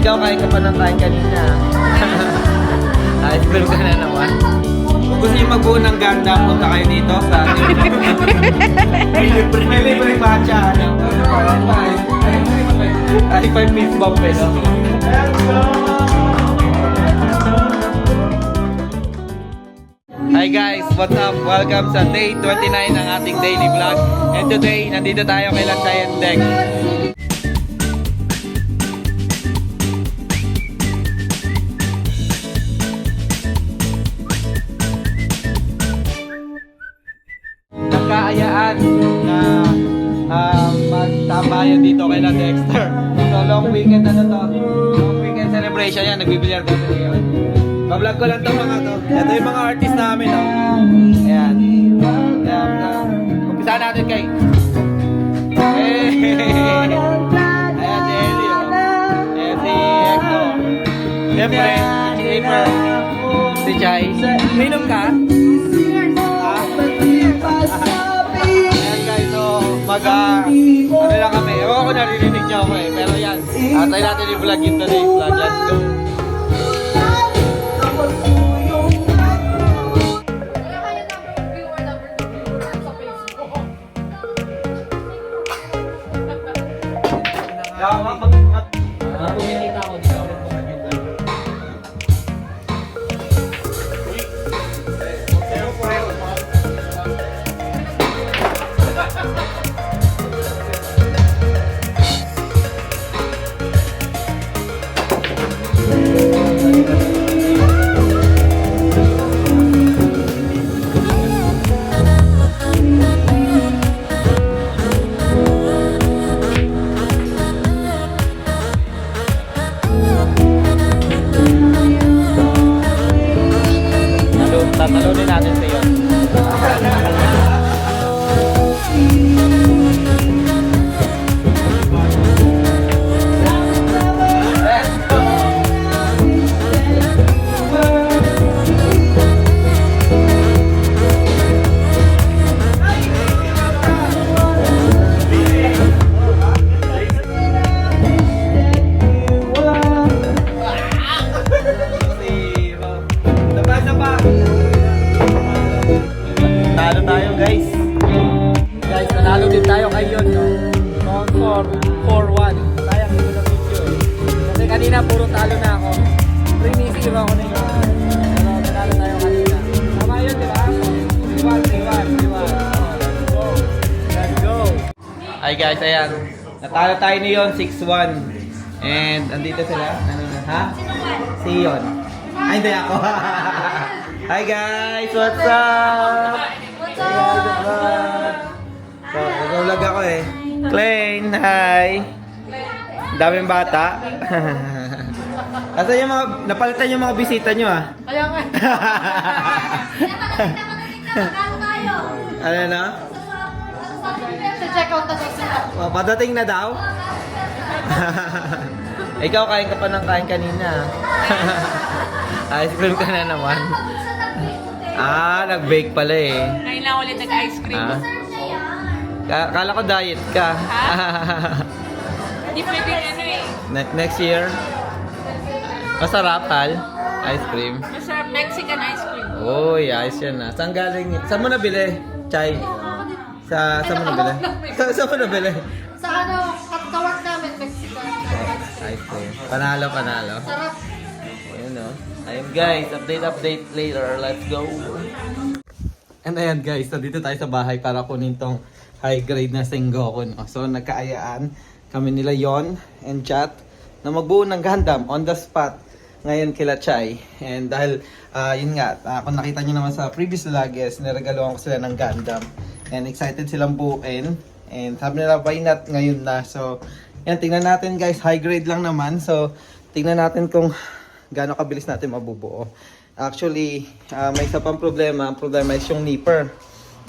Ikaw kain ka pa ng kain kanina. Ice cream ka na naman. Kung gusto niyo magbuo ng ganda, punta kayo dito sa may libre matcha. Ay, 5 piece bomb peso. Hi guys, what's up? Welcome sa day 29 ng ating daily vlog. And today, nandito tayo kay Lanchay and Dex. Nagkaayaan na magtambayan dito kay La Dexter. So long weekend ano to? Long weekend celebration yan, nagbibilyar kami ngayon. Bablog ko lang itong mga to. Ito yung mga artist namin, no? Ayan. Umpisa natin kay... Hey! Ayan si Elio. Ayan si Hector. Siyempre, si April. Si Chay. Minom ka? Ayan guys, so ano lang kami. Ewan ko naririnig niyo ako eh. Pero yan. Try natin i-vlog yung today vlog. Let's go. Puminita ako dito. Tatalunin natin sa iyo. Nanalo din tayo ngayon, no? Noon 4-1. Sayang hindi ko na video eh. Kasi kanina puro talo na ako. 3-0 ako na yun. Pero nanalo tayo kanina. Tama yun, di ba? 3-1. Let's go. Hi guys, ayan. Natalo tayo niyon 6-1. And andito sila. Ano na? Ha? Si Yon. Ay, hindi ako. Hi guys, what's up? What's up? So, nag-vlog ako eh. Klein, hi! Daming bata. Kasi yung mga, napalitan yung mga bisita nyo ah. Kaya nga. Ano na? Check out na sila. Padating na daw? Ikaw kain ka pa ng kain kanina. Ice cream ka na naman. Nag-bake pala eh. Ngayon lang ulit nag-ice cream. Kala ko diet ka. Hindi pwede ano eh. Next year. Masarap, Hal. Ice cream. Masarap Mexican ice cream. Uy, ayos yan na. Saan galing? Saan mo nabili? Chay? Saan mo nabili? Saan mo nabili? Sa ano, kawak namin, Mexican Ice cream. Panalo. Sarap. Ayun o. Ayun guys, update later. Let's go. And ayan guys, so dito tayo sa bahay para kunin tong high grade na Sengoku, no? So nagkaayaan kami nila Yon and Chat na magbuo ng Gundam on the spot ngayon kila Chay. And dahil yun nga, kung nakita nyo naman sa previous vlogs, niregaluhan ko sila ng Gundam and excited silang buuin. And sabi nila why not ngayon na. So yan, tingnan natin guys, high grade lang naman. So tingnan natin kung gaano kabilis natin mabubuo. Actually, may isa pang problema. Ang problema is yung nipper.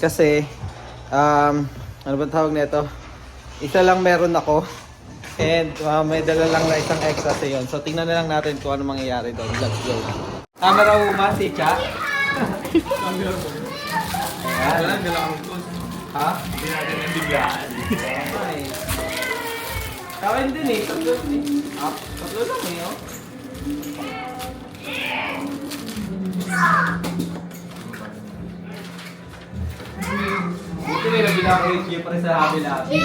Kasi ano ba tawag nito? Isa lang meron ako. And may dala lang na isang extra sa yun. So tingnan na lang natin kung ano mangyayari doon. Let's go. Camera woman, si Cha. Ha? Hindi natin nabigyan. Sa akin din eh. Tatlo eh. Tatlo lang eh, oh. Buti may nabila ko yung syempre sa habi-labi.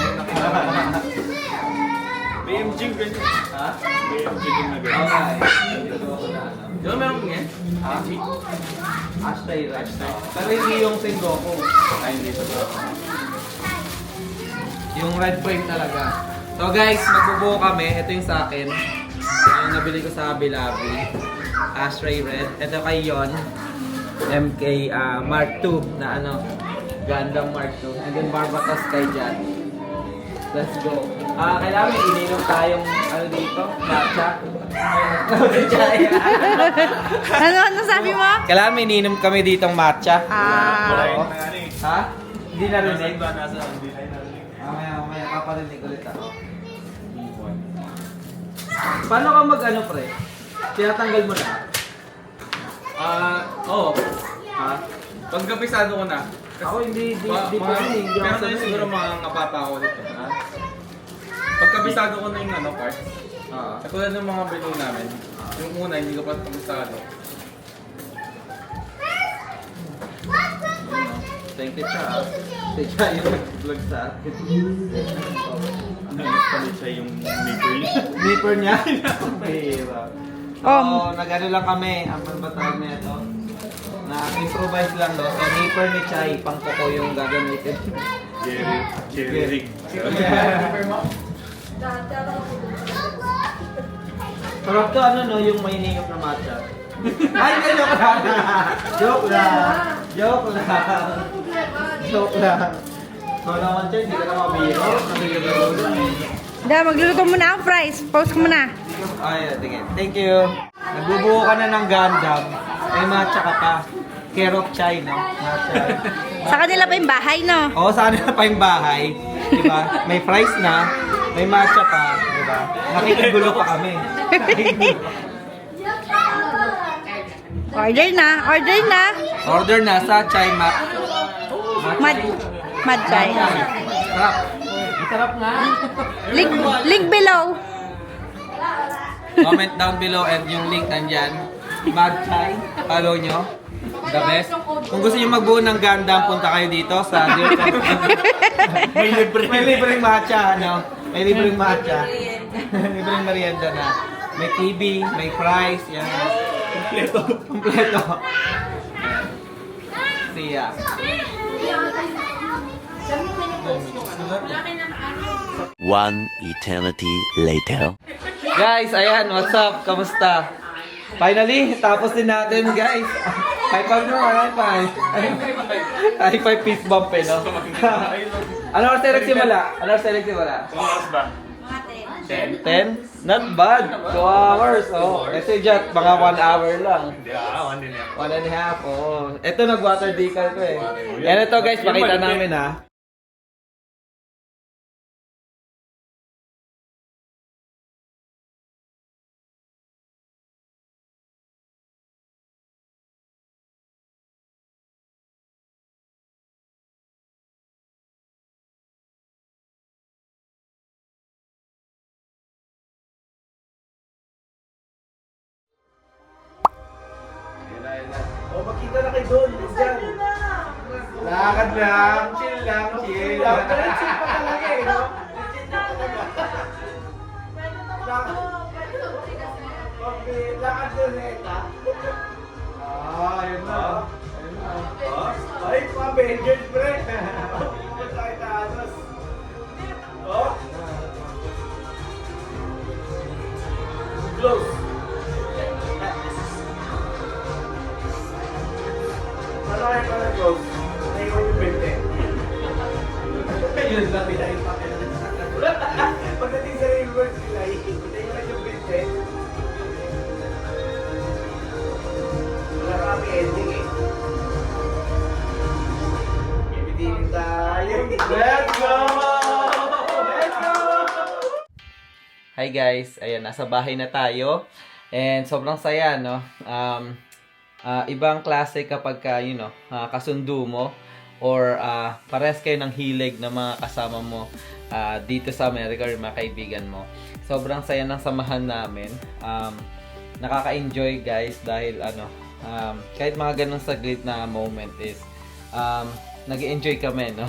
BMG ganyan. Ha? BMG din na ganyan. Okay. Dito ako na alam. Di ba meron ganyan? Ha? Ashtray rice. Pero hindi yung Sengoku. Ay, hindi sa ba? Yung red frame talaga. So guys, magbubuo kami. Ito yung sa akin. Yung nabili ko sa Habi-Labi. Ashtray red. Ito kay Yon. MK Mark II na ano. Gundam Mark II. And then Barbatos kay Jan. Let's go. Kailangan may ininom tayong ano dito? Matcha. Ano sabi mo? Kailangan may ininom kami ditong matcha. Wala Ah. yung nangyari. Ha? Hindi Nasa narinig. iba, nasa hindi tayo narinig. Mamaya paparinig ulit ako. Paano ka mag-ano, pre? Tinatanggal mo na? Oo. Ha? Pagkapisado ko na. Ako hindi pa rin eh. Hindi ako Pero sanay. siguro mga ngapata ako dito. Ha? Pagkapisado ko na yung ano, part. Katulad ng mga bilo namin. Yung una, hindi ko pa kapisado. Thank you, Cha. Thank you, yung nag-vlog sa akin. Ano, nagpalit siya yung neighbor niya. Nipper niya? Mahirap. So, nag-ano lang kami. Ang tawag na ito. Na-improvise lang, no? So, nipper ni Chai, pang kuko yung gagamitin. Jerry Rig. Sarap to, ano, no? Yung may niyok na matcha. Ay, hindi, joke lang! Joke lang! Joke lang! Joke lang! So naman, Chay, hindi ka na mabiro. Nabigyan ko lang eh. Da, magluluto muna ang fries. Pause ko muna. Ay, tingin. Thank you. Nagbubuo ka na ng Gundam. May matcha ka pa. Care of Chai, no? Matcha. Sa kanila pa yung bahay, no? Oo, sa kanila pa yung bahay. Diba? May fries na. May matcha pa. Diba? Nakikigulo pa kami. Order na. Order na. Order na sa Chai Mat. Mad chai. Sarap. Sarap nga. Link below. Comment down below and yung link nandyan. Mad Chai. Follow nyo. The best. Kung gusto nyo magbuo ng Gundam, punta kayo dito sa May libreng matcha, ano? May libreng matcha. Libreng merienda na. May TV, may fries, yan. Kompleto. Kompleto. See ya. One eternity later. Guys, ayan, what's up? Kamusta? Finally, tapos din natin, guys. High five mo, high five. High five peace bump, eh, no? Ano oras tayo nagsimula? Ano oras tayo nagsimula? Kumakas ba? 10? 10? Not bad. 2 hours, oh. Kasi dyan, mga 1 hour lang. Hindi, 1 din yan. 1.5, oh. Ito, nag-water decal ko, eh. Yan ito, guys, pakita namin, ha. Oh, makita na kay Don. Diyan. Lakad lang. Chill lang. Chill. Chill pa talaga eh. No? Okay, lakad doon eh. Ayun na. Ayun na. Ay, mga Avengers, pre. Hindi tayo taanos. Oh. Close. Ano kaya pala close? Naiwan yung bente. Yun lang, pinaipakin na sa pagdating sa river sila, naiwan yung bente. Wala kami ending eh. Ibitigin tayo. Let's go! Let's go! Hi guys, ayan, nasa bahay na tayo. And sobrang saya, no? Ibang klase kapag ka, kasundo mo or parehas kayo ng hilig na mga kasama mo dito sa America or mga kaibigan mo. Sobrang saya ng samahan namin. Nakaka-enjoy guys dahil kahit mga ganun saglit na moment is nag-enjoy kami, no?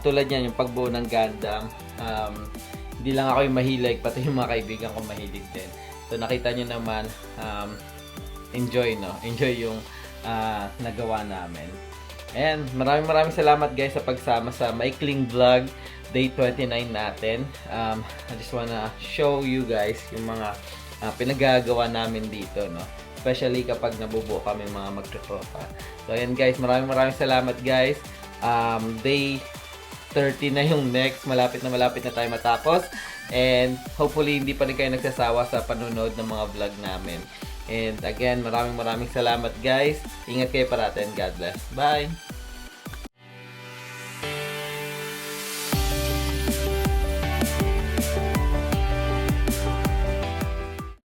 Tulad yan, yung pagbuo ng Gundam. Hindi lang ako yung mahilig, pati yung mga kaibigan ko mahilig din. So nakita nyo naman, enjoy, no? Enjoy yung nagawa namin. Ayan, maraming salamat guys sa pagsama sa maikling vlog day 29 natin. I just wanna show you guys yung mga pinagagawa namin dito, no? Especially kapag nabubuo kami mga magtropa. So ayan guys, maraming salamat guys. Day 30 na yung next. Malapit na tayo matapos. And hopefully hindi pa rin kayo nagsasawa sa panunod ng mga vlog namin. And again, maraming salamat guys. Ingat kayo parati and God bless. Bye!